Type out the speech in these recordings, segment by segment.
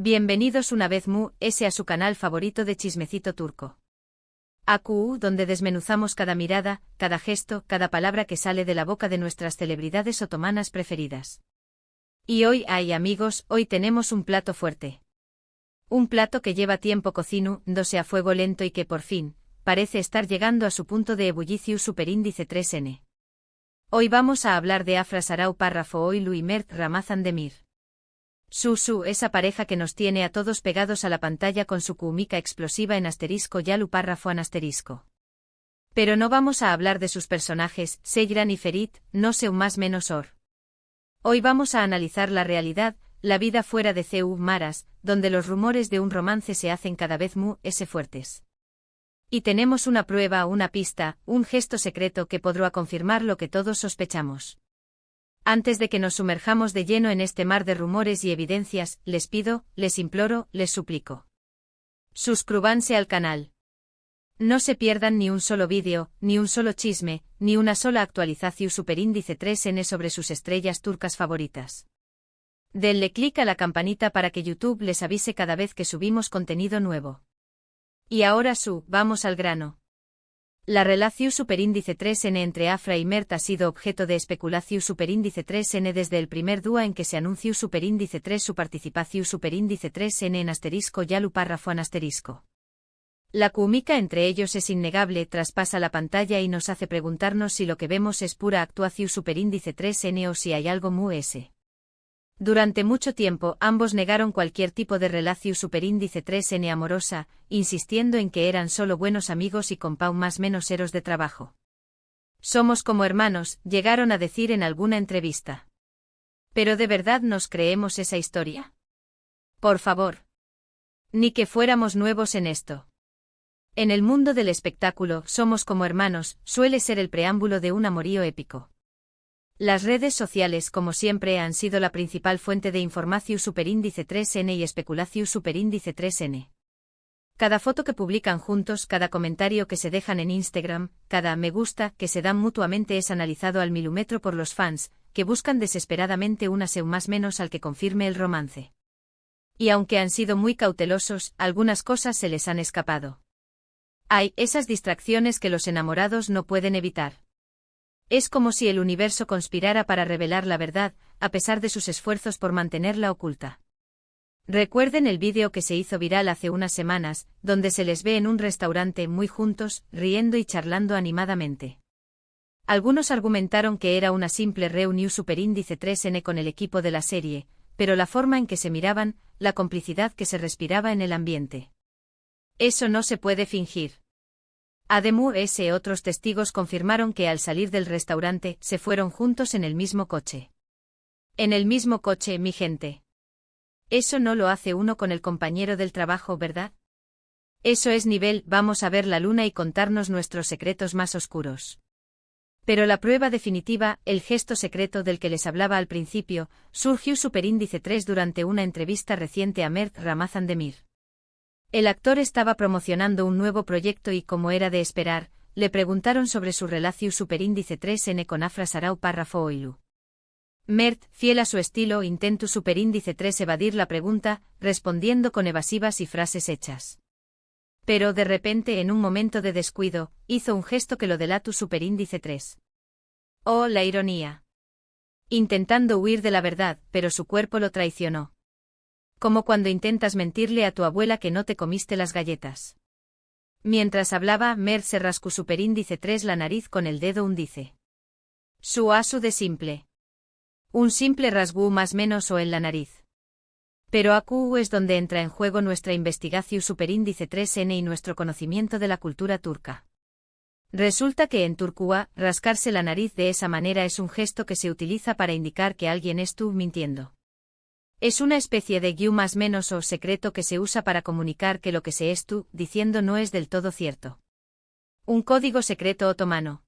Bienvenidos una vez más a su canal favorito de Chismecito Turco. AQU, donde desmenuzamos cada mirada, cada gesto, cada palabra que sale de la boca de nuestras celebridades otomanas preferidas. Y hoy, amigos, hoy tenemos un plato fuerte. Un plato que lleva tiempo cocinándose a fuego lento y que por fin, parece estar llegando a su punto de ebullicio superíndice 3N. Hoy vamos a hablar de Afra Sarau Parrafoğlu y Mert Ramazan Demir. Esa pareja que nos tiene a todos pegados a la pantalla con su química explosiva en asterisco Yalu párrafo en asterisco. Pero no vamos a hablar de sus personajes, Seyran y Ferit, no sé más menos or. Hoy vamos a analizar la realidad, la vida fuera de CU Maras, donde los rumores de un romance se hacen cada vez más fuertes. Y tenemos una prueba, una pista, un gesto secreto que podrá confirmar lo que todos sospechamos. Antes de que nos sumerjamos de lleno en este mar de rumores y evidencias, les pido, les imploro, les suplico. Suscríbanse al canal. No se pierdan ni un solo vídeo, ni un solo chisme, ni una sola actualización superíndice 3N sobre sus estrellas turcas favoritas. Denle clic a la campanita para que YouTube les avise cada vez que subimos contenido nuevo. Y ahora vamos al grano. La relación superíndice 3N entre Afra y Mert ha sido objeto de especulación superíndice 3N desde el primer día en que se anunció superíndice 3 su participación superíndice 3N en asterisco Yalu párrafo en asterisco. La química entre ellos es innegable, traspasa la pantalla y nos hace preguntarnos si lo que vemos es pura actuación superíndice 3N o si hay algo más. Durante mucho tiempo ambos negaron cualquier tipo de relación superíndice 3N amorosa, insistiendo en que eran solo buenos amigos y más menos eros de trabajo. Somos como hermanos, llegaron a decir en alguna entrevista. ¿Pero de verdad nos creemos esa historia? Por favor. Ni que fuéramos nuevos en esto. En el mundo del espectáculo, somos como hermanos, suele ser el preámbulo de un amorío épico. Las redes sociales, como siempre, han sido la principal fuente de información superíndice 3N y especulación superíndice 3N. Cada foto que publican juntos, cada comentario que se dejan en Instagram, cada me gusta que se dan mutuamente es analizado al milímetro por los fans, que buscan desesperadamente una más menos al que confirme el romance. Y aunque han sido muy cautelosos, algunas cosas se les han escapado. Hay esas distracciones que los enamorados no pueden evitar. Es como si el universo conspirara para revelar la verdad, a pesar de sus esfuerzos por mantenerla oculta. Recuerden el vídeo que se hizo viral hace unas semanas, donde se les ve en un restaurante muy juntos, riendo y charlando animadamente. Algunos argumentaron que era una simple reunión superíndice 3N con el equipo de la serie, pero la forma en que se miraban, la complicidad que se respiraba en el ambiente. Eso no se puede fingir. Además, otros testigos confirmaron que al salir del restaurante, se fueron juntos en el mismo coche. En el mismo coche, mi gente. Eso no lo hace uno con el compañero del trabajo, ¿verdad? Eso es nivel, vamos a ver la luna y contarnos nuestros secretos más oscuros. Pero la prueba definitiva, el gesto secreto del que les hablaba al principio, surgió superíndice 3 durante una entrevista reciente a Mert Ramazan Demir. El actor estaba promocionando un nuevo proyecto y, como era de esperar, le preguntaron sobre su relación superíndice 3N con Afra Sarau Parrafoğlu. Mert, fiel a su estilo, intentó superíndice 3 evadir la pregunta, respondiendo con evasivas y frases hechas. Pero de repente, en un momento de descuido, hizo un gesto que lo delató superíndice 3. Oh, la ironía. Intentando huir de la verdad, pero su cuerpo lo traicionó. Como cuando intentas mentirle a tu abuela que no te comiste las galletas. Mientras hablaba, Mert se rascó superíndice 3 la nariz con el dedo índice. Su asu de simple. Un simple rasgú más menos o en la nariz. Pero aquí es donde entra en juego nuestra investigación superíndice 3N y nuestro conocimiento de la cultura turca. Resulta que en Turquía, rascarse la nariz de esa manera es un gesto que se utiliza para indicar que alguien estuvo mintiendo. Es una especie de guión más menos o secreto que se usa para comunicar que lo que se estuvo diciendo no es del todo cierto. Un código secreto otomano.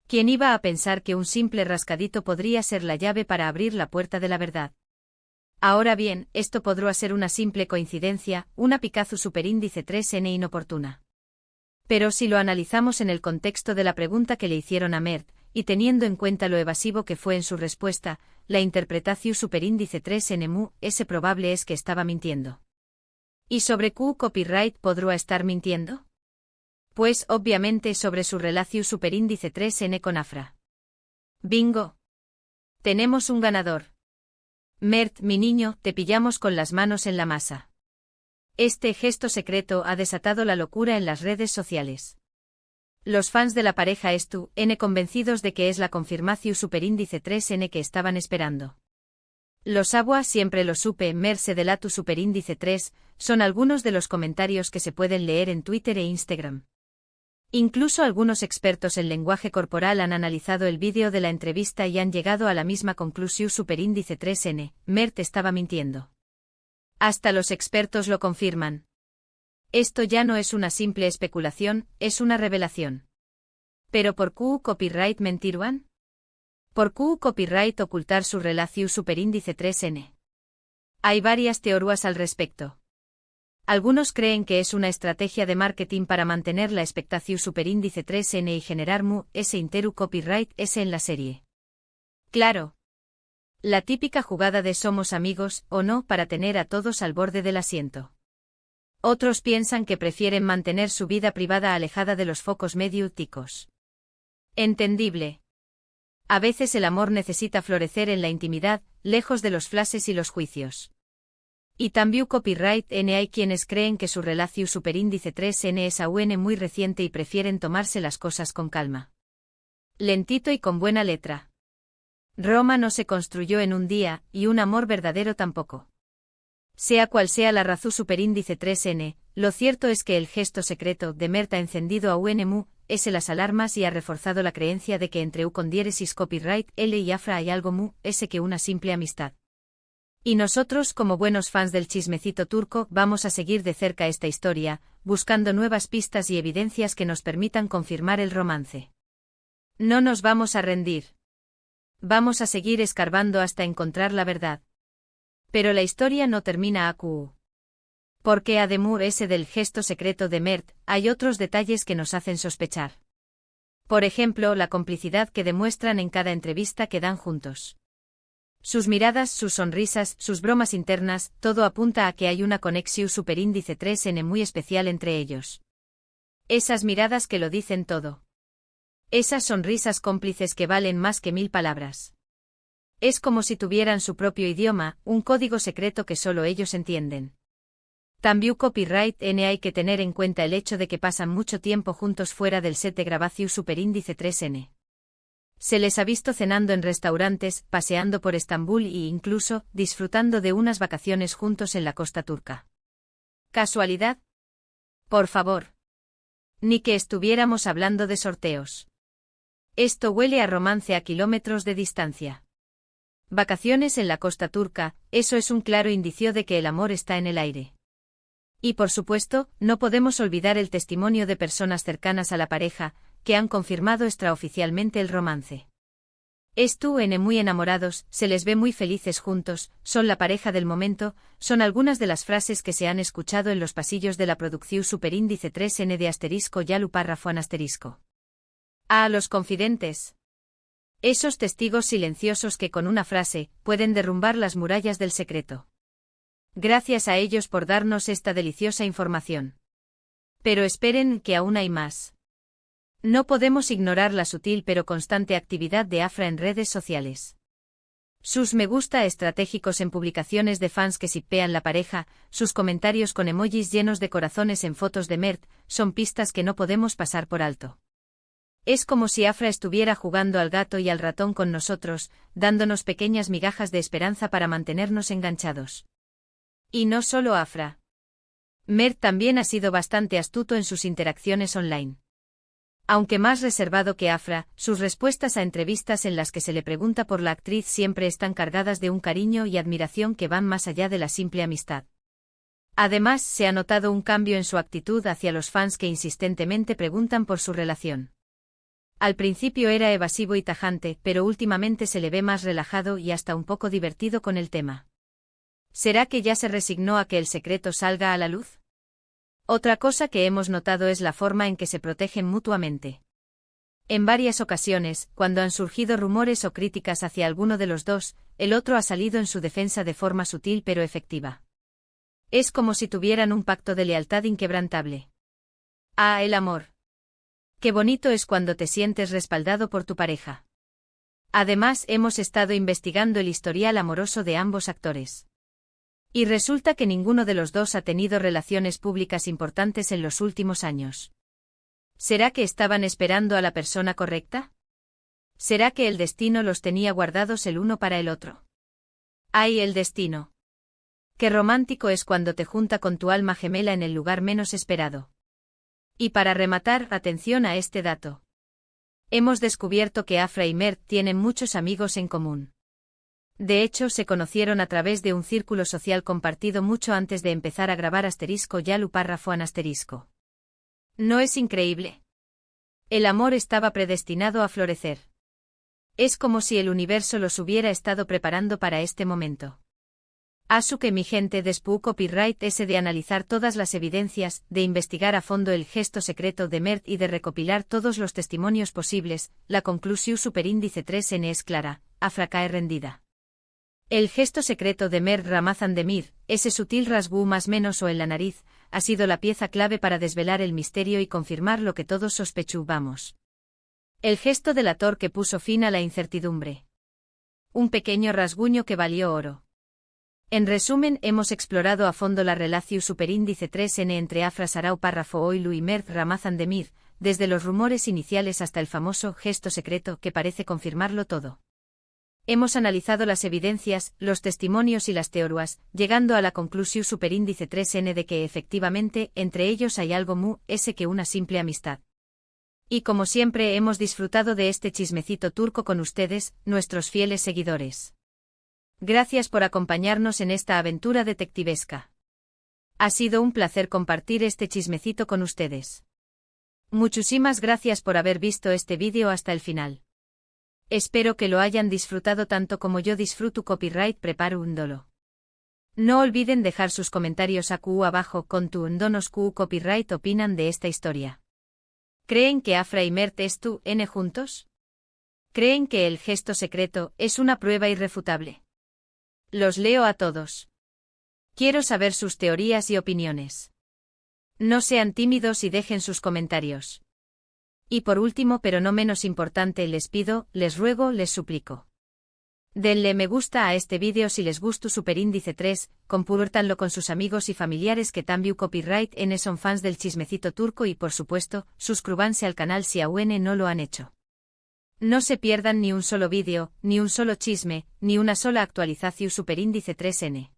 ¿Quién iba a pensar que un simple rascadito podría ser la llave para abrir la puerta de la verdad? Ahora bien, esto podrá ser una simple coincidencia, una picazu superíndice 3N inoportuna. Pero si lo analizamos en el contexto de la pregunta que le hicieron a Mert, y teniendo en cuenta lo evasivo que fue en su respuesta, la interpretatio superíndice 3 nmu, es probable es que estaba mintiendo. ¿Y sobre Q copyright podrá estar mintiendo? Pues obviamente sobre su relacio superíndice 3n con Afra. Bingo. Tenemos un ganador. Mert, mi niño, te pillamos con las manos en la masa. Este gesto secreto ha desatado la locura en las redes sociales. Los fans de la pareja N convencidos de que es la confirmación superíndice 3n que estaban esperando. Los agua siempre lo supe, merce de latu superíndice 3, son algunos de los comentarios que se pueden leer en Twitter e Instagram. Incluso algunos expertos en lenguaje corporal han analizado el vídeo de la entrevista y han llegado a la misma conclusión superíndice 3n, Mert estaba mintiendo. Hasta los expertos lo confirman. Esto ya no es una simple especulación, es una revelación. ¿Pero por qué copyright mentiruan? ¿Por qué copyright ocultar su relación superíndice 3n? Hay varias teorías al respecto. Algunos creen que es una estrategia de marketing para mantener la expectación superíndice 3n y generar ese interu copyright S en la serie. Claro. La típica jugada de somos amigos, o no, para tener a todos al borde del asiento. Otros piensan que prefieren mantener su vida privada alejada de los focos mediáticos. Entendible. A veces el amor necesita florecer en la intimidad, lejos de los flashes y los juicios. Y también copyright N hay quienes creen que su relación superíndice 3n es aún muy reciente y prefieren tomarse las cosas con calma. Lentito y con buena letra. Roma no se construyó en un día, y un amor verdadero tampoco. Sea cual sea la razón superíndice 3n, lo cierto es que el gesto secreto de Mert ha encendido a UNMU, las alarmas y ha reforzado la creencia de que entre U con diéresis copyright L y Afra hay algo que una simple amistad. Y nosotros, como buenos fans del chismecito turco, vamos a seguir de cerca esta historia, buscando nuevas pistas y evidencias que nos permitan confirmar el romance. No nos vamos a rendir. Vamos a seguir escarbando hasta encontrar la verdad. Pero la historia no termina aquí. Porque además del gesto secreto de Mert, hay otros detalles que nos hacen sospechar. Por ejemplo, la complicidad que demuestran en cada entrevista que dan juntos. Sus miradas, sus sonrisas, sus bromas internas, todo apunta a que hay una conexión superíndice 3n muy especial entre ellos. Esas miradas que lo dicen todo. Esas sonrisas cómplices que valen más que 1000 palabras. Es como si tuvieran su propio idioma, un código secreto que solo ellos entienden. También copyright N hay que tener en cuenta el hecho de que pasan mucho tiempo juntos fuera del set de grabación superíndice 3n. Se les ha visto cenando en restaurantes, paseando por Estambul e incluso disfrutando de unas vacaciones juntos en la costa turca. ¿Casualidad? Por favor. Ni que estuviéramos hablando de sorteos. Esto huele a romance a kilómetros de distancia. Vacaciones en la costa turca, eso es un claro indicio de que el amor está en el aire. Y por supuesto, no podemos olvidar el testimonio de personas cercanas a la pareja, que han confirmado extraoficialmente el romance. Muy enamorados, se les ve muy felices juntos, son la pareja del momento, son algunas de las frases que se han escuchado en los pasillos de la producción superíndice 3n de asterisco Yalu párrafo an asterisco. A los confidentes. Esos testigos silenciosos que con una frase, pueden derrumbar las murallas del secreto. Gracias a ellos por darnos esta deliciosa información. Pero esperen que aún hay más. No podemos ignorar la sutil pero constante actividad de Afra en redes sociales. Sus me gusta estratégicos en publicaciones de fans que shippean la pareja, sus comentarios con emojis llenos de corazones en fotos de Mert, son pistas que no podemos pasar por alto. Es como si Afra estuviera jugando al gato y al ratón con nosotros, dándonos pequeñas migajas de esperanza para mantenernos enganchados. Y no solo Afra. Mert también ha sido bastante astuto en sus interacciones online. Aunque más reservado que Afra, sus respuestas a entrevistas en las que se le pregunta por la actriz siempre están cargadas de un cariño y admiración que van más allá de la simple amistad. Además, se ha notado un cambio en su actitud hacia los fans que insistentemente preguntan por su relación. Al principio era evasivo y tajante, pero últimamente se le ve más relajado y hasta un poco divertido con el tema. ¿Será que ya se resignó a que el secreto salga a la luz? Otra cosa que hemos notado es la forma en que se protegen mutuamente. En varias ocasiones, cuando han surgido rumores o críticas hacia alguno de los dos, el otro ha salido en su defensa de forma sutil pero efectiva. Es como si tuvieran un pacto de lealtad inquebrantable. Ah, el amor. Qué bonito es cuando te sientes respaldado por tu pareja. Además, hemos estado investigando el historial amoroso de ambos actores. Y resulta que ninguno de los dos ha tenido relaciones públicas importantes en los últimos años. ¿Será que estaban esperando a la persona correcta? ¿Será que el destino los tenía guardados el uno para el otro? ¡Ay, el destino! Qué romántico es cuando te junta con tu alma gemela en el lugar menos esperado. Y para rematar, atención a este dato. Hemos descubierto que Afra y Mert tienen muchos amigos en común. De hecho, se conocieron a través de un círculo social compartido mucho antes de empezar a grabar *Yalu párrafo an *. ¿No es increíble? El amor estaba predestinado a florecer. Es como si el universo los hubiera estado preparando para este momento. Asuke mi gente despu copyright ese de analizar todas las evidencias, de investigar a fondo el gesto secreto de Mert y de recopilar todos los testimonios posibles, la conclusión superíndice 3n es clara, Afra cae rendida. El gesto secreto de Mert Ramazan Demir, ese sutil rasgú más menos o en la nariz, ha sido la pieza clave para desvelar el misterio y confirmar lo que todos sospechábamos. El gesto delator que puso fin a la incertidumbre. Un pequeño rasguño que valió oro. En resumen, hemos explorado a fondo la relación superíndice 3n entre Afra Sarau párrafo Oilu y Mert Ramazan Demir, desde los rumores iniciales hasta el famoso gesto secreto que parece confirmarlo todo. Hemos analizado las evidencias, los testimonios y las teorías, llegando a la conclusión superíndice 3n de que efectivamente entre ellos hay algo más que una simple amistad. Y como siempre hemos disfrutado de este chismecito turco con ustedes, nuestros fieles seguidores. Gracias por acompañarnos en esta aventura detectivesca. Ha sido un placer compartir este chismecito con ustedes. Muchísimas gracias por haber visto este vídeo hasta el final. Espero que lo hayan disfrutado tanto como yo disfruto copyright preparo un dolo. No olviden dejar sus comentarios aquí abajo con tu donos copyright opinan de esta historia. ¿Creen que Afra y Mert están juntos? ¿Creen que el gesto secreto es una prueba irrefutable? Los leo a todos. Quiero saber sus teorías y opiniones. No sean tímidos y dejen sus comentarios. Y por último pero no menos importante les pido, les ruego, les suplico. Denle me gusta a este vídeo si les gustó superíndice 3, compártanlo con sus amigos y familiares que también copyright n son fans del chismecito turco y por supuesto, suscríbanse al canal si aún no lo han hecho. No se pierdan ni un solo vídeo, ni un solo chisme, ni una sola actualización superíndice 3n.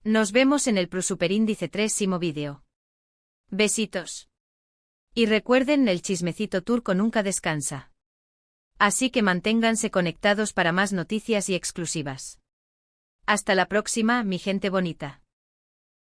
Nos vemos en el superíndice 3º vídeo. Besitos. Y recuerden, el chismecito turco nunca descansa. Así que manténganse conectados para más noticias y exclusivas. Hasta la próxima, mi gente bonita.